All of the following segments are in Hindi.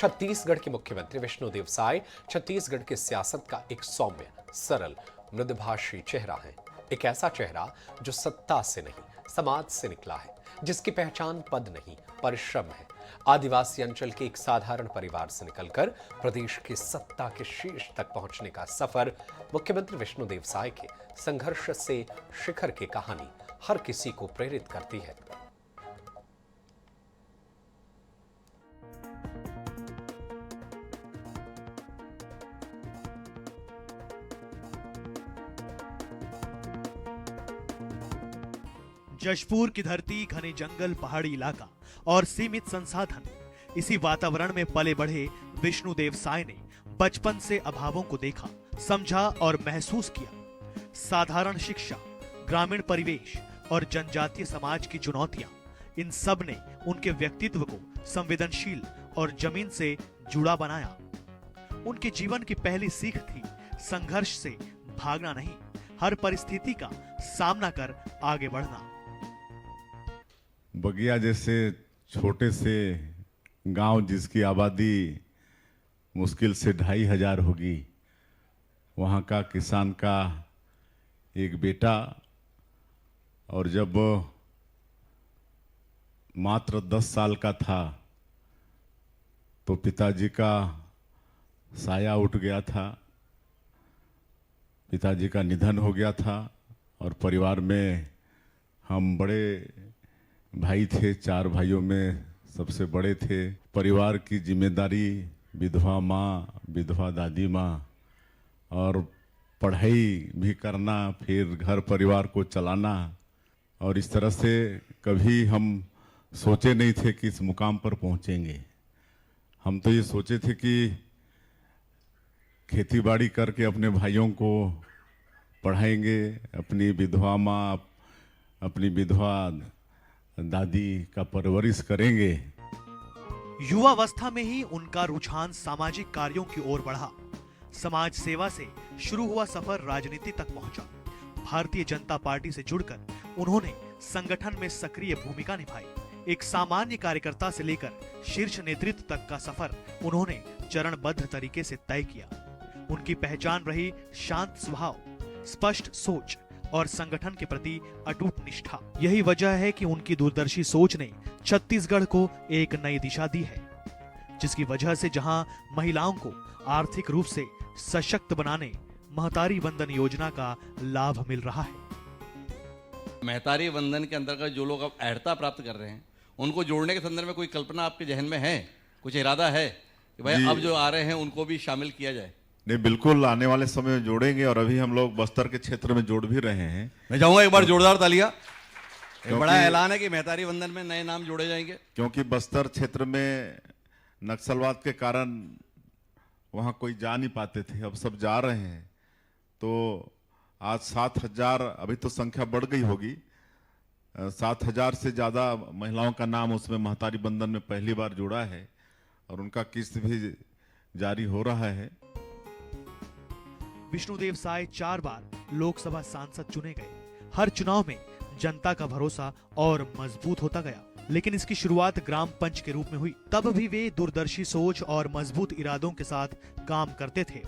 छत्तीसगढ़ के मुख्यमंत्री विष्णुदेव साय छत्तीसगढ़ की सियासत का एक सौम्य, सरल, मृदुभाषी चेहरा है। एक ऐसा चेहरा जो सत्ता से नहीं, समाज से निकला है, जिसकी पहचान पद नहीं, परिश्रम है। आदिवासी अंचल के एक साधारण परिवार से निकलकर प्रदेश की सत्ता के शीर्ष तक पहुंचने का सफर मुख्यमंत्री विष्णुदेव साय के संघर्ष से शिखर की कहानी हर किसी को प्रेरित करती है। जशपुर की धरती, घने जंगल, पहाड़ी इलाका और सीमित संसाधन, इसी वातावरण में पले बढ़े विष्णुदेव साय ने बचपन से अभावों को देखा, समझा और महसूस किया। साधारण शिक्षा, ग्रामीण परिवेश और जनजातीय समाज की चुनौतियां, इन सब ने उनके व्यक्तित्व को संवेदनशील और जमीन से जुड़ा बनाया। उनके जीवन की पहली सीख थी संघर्ष से भागना नहीं, हर परिस्थिति का सामना कर आगे बढ़ना। बगिया जैसे छोटे से गांव जिसकी आबादी मुश्किल से 2500 होगी, वहाँ का किसान का एक बेटा, और जब मात्र 10 साल का था तो पिताजी का साया उठ गया था, पिताजी का निधन हो गया था और परिवार में हम बड़े भाई थे, 4 भाइयों में सबसे बड़े थे। परिवार की जिम्मेदारी विधवा माँ, विधवा दादी माँ, और पढ़ाई भी करना, फिर घर परिवार को चलाना, और इस तरह से कभी हम सोचे नहीं थे कि इस मुकाम पर पहुँचेंगे। हम तो ये सोचे थे कि खेती बाड़ी करके अपने भाइयों को पढ़ाएंगे, अपनी विधवा माँ, अपनी विधवा दादी का परवरिश करेंगे। युवावस्था में ही उनका रुझान सामाजिक कार्यों की ओर बढ़ा। समाज सेवा से शुरू हुआ सफर राजनीति तक पहुंचा। भारतीय जनता पार्टी से जुड़कर उन्होंने संगठन में सक्रिय भूमिका निभाई। एक सामान्य कार्यकर्ता से लेकर शीर्ष नेतृत्व तक का सफर उन्होंने चरणबद्ध तरीके से तय किया। उनकी पहचान रही शांत स्वभाव, स्पष्ट सोच और संगठन के प्रति अटूट निष्ठा। यही वजह है कि उनकी दूरदर्शी सोच ने छत्तीसगढ़ को एक नई दिशा दी है, जिसकी वजह से जहां महिलाओं को आर्थिक रूप से सशक्त बनाने महतारी वंदन योजना का लाभ मिल रहा है। महतारी वंदन के अंतर्गत जो लोग अब अर्हता प्राप्त कर रहे हैं, उनको जोड़ने के संदर्भ में कोई कल्पना आपके जहन में है? कुछ इरादा है कि भाई अब जो आ रहे हैं उनको भी शामिल किया जाए? नहीं, बिल्कुल आने वाले समय में जोड़ेंगे, और अभी हम लोग बस्तर के क्षेत्र में जोड़ भी रहे हैं। मैं चाहूंगा एक बार जोरदार तालियां। एक बड़ा ऐलान है कि महतारी वंदन में नए नाम जोड़े जाएंगे, क्योंकि बस्तर क्षेत्र में नक्सलवाद के कारण वहाँ कोई जा नहीं पाते थे, अब सब जा रहे हैं। तो आज 7000, अभी तो संख्या बढ़ गई होगी, 7000 से ज़्यादा महिलाओं का नाम उसमें महतारी वंदन में पहली बार जुड़ा है, और उनका किस्त भी जारी हो रहा है। विष्णुदेव साय 4 बार लोकसभा सांसद चुने गए। हर चुनाव में जनता का भरोसा और मजबूत होता गया। लेकिन इसकी शुरुआत ग्राम पंच के रूप में हुई। तब भी वे दूरदर्शी सोच और मजबूत इरादों के साथ काम करते थे।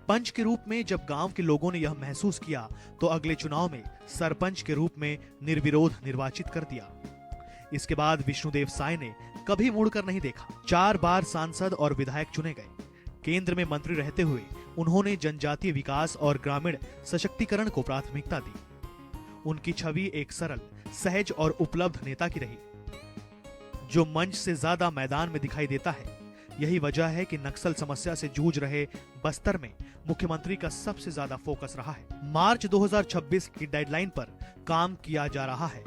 पंच के रूप में जब गांव के लोगों ने यह महसूस किया तो अगले चुनाव में सरपंच के रूप में निर्विरोध निर्वाचित कर दिया। इसके बाद विष्णुदेव साय ने कभी मुड़कर नहीं देखा। 4 बार सांसद और विधायक चुने गए। केंद्र में मंत्री रहते हुए उन्होंने जनजातीय विकास और ग्रामीण सशक्तिकरण को प्राथमिकता दी। उनकी छवि एक सरल, सहज और उपलब्ध नेता की रही, जो मंच से ज्यादा मैदान में दिखाई देता है। यही वजह है कि नक्सल समस्या से जूझ रहे बस्तर में मुख्यमंत्री का सबसे ज्यादा फोकस रहा है। मार्च 2026 की डेडलाइन पर काम किया जा रहा है।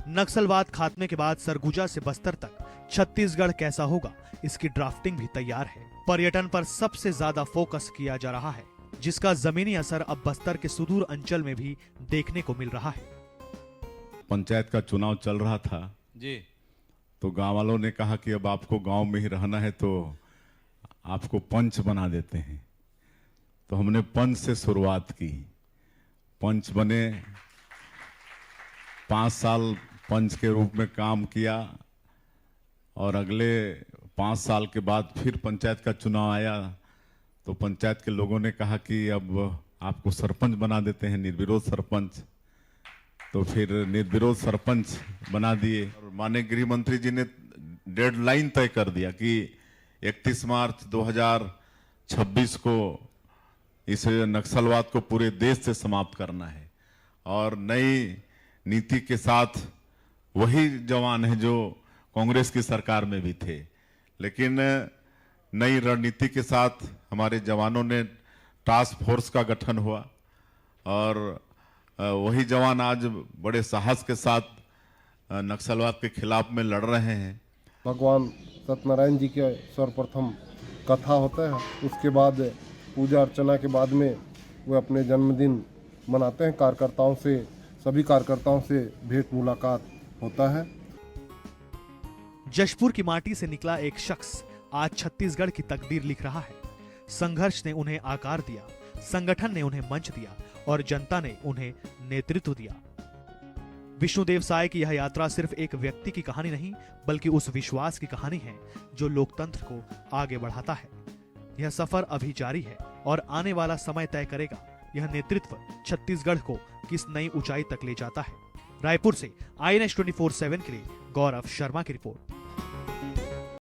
नक्सलवाद खात्मे के बाद सरगुजा से बस्तर तक छत्तीसगढ़ कैसा होगा, इसकी ड्राफ्टिंग भी तैयार है। पर्यटन पर सबसे ज्यादा फोकस किया जा रहा है, जिसका जमीनी असर अब बस्तर के सुदूर अंचल में भी देखने को मिल रहा है। पंचायत का चुनाव चल रहा था जी, तो गांव वालों ने कहा कि अब आपको गांव में ही रहना है तो आपको पंच बना देते हैं। तो हमने पंच से शुरुआत की। पंच बने, 5 साल पंच के रूप में काम किया, और अगले 5 साल के बाद फिर पंचायत का चुनाव आया तो पंचायत के लोगों ने कहा कि अब आपको सरपंच बना देते हैं, निर्विरोध सरपंच। तो फिर निर्विरोध सरपंच बना दिए और माननीय गृह मंत्री जी ने डेडलाइन तय कर दिया कि 31 मार्च 2026 को इस नक्सलवाद को पूरे देश से समाप्त करना है। और नई नीति के साथ वही जवान हैं जो कांग्रेस की सरकार में भी थे, लेकिन नई रणनीति के साथ हमारे जवानों ने टास्क फोर्स का गठन हुआ और वही जवान आज बड़े साहस के साथ नक्सलवाद के खिलाफ में लड़ रहे हैं। भगवान सत्यनारायण जी के सर्वप्रथम कथा होता है, उसके बाद पूजा अर्चना के बाद में वो अपने जन्मदिन मनाते हैं। कार्यकर्ताओं से, सभी कार्यकर्ताओं से भेंट मुलाकात होता है। जशपुर की माटी से निकला एक शख्स आज छत्तीसगढ़ की तकदीर लिख रहा है। संघर्ष ने उन्हें आकार दिया, संगठन ने उन्हें मंच दिया और जनता ने उन्हें नेतृत्व दिया। विष्णुदेव साय की यह यात्रा सिर्फ एक व्यक्ति की कहानी नहीं, बल्कि उस विश्वास की कहानी है जो लोकतंत्र को आगे बढ़ाता है। यह सफर अभी जारी है और आने वाला समय तय करेगा यह नेतृत्व छत्तीसगढ़ को किस नई ऊंचाई तक ले जाता है। रायपुर से INS 24/7 के लिए गौरव शर्मा की रिपोर्ट।